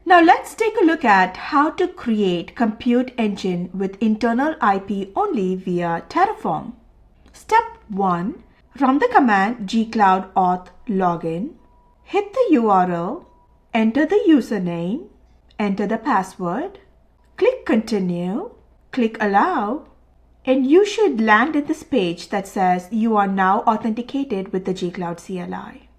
Now let's take a look at how to create compute engine with internal IP only via Terraform. Step 1. Run the command gcloud auth login. Hit the URL, enter the username, enter the password, click continue, click allow, and you should land in this page that says you are now authenticated with the gcloud CLI.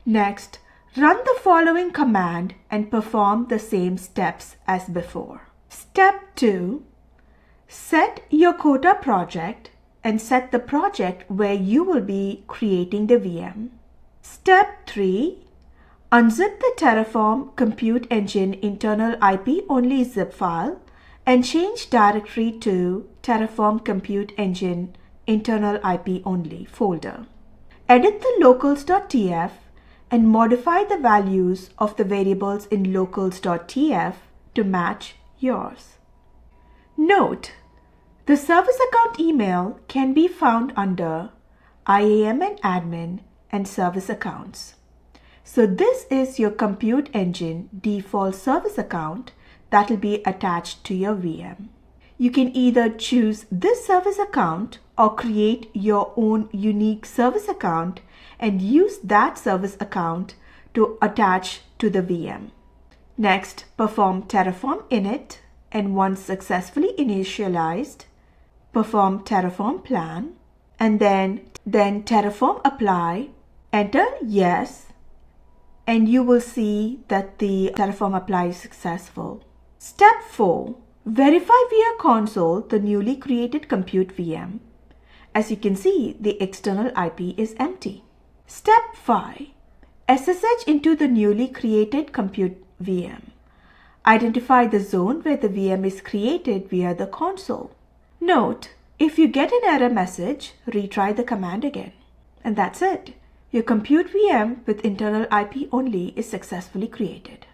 Next, run the following command and perform the same steps as before. Step 2. Set your quota project and set the project where you will be creating the VM. Step 3. Unzip the Terraform Compute Engine internal IP only zip file and change directory to Terraform Compute Engine internal IP only folder. Edit the locals.tf and modify the values of the variables in locals.tf to match yours. Note: the service account email can be found under IAM and admin and service accounts. So this is your compute engine default service account that will be attached to your VM. You can either choose this service account or create your own unique service account and use that service account to attach to the VM. Next, perform Terraform init, and once successfully initialized, perform Terraform plan, and then Terraform apply, enter yes, and you will see that the Terraform apply is successful. Step 4. Verify via console the newly created compute VM. As you can see, the external IP is empty. Step 5. SSH into the newly created compute VM. Identify the zone where the VM is created via the console. Note: if you get an error message, retry the command again. And that's it. Your compute VM with internal IP only is successfully created.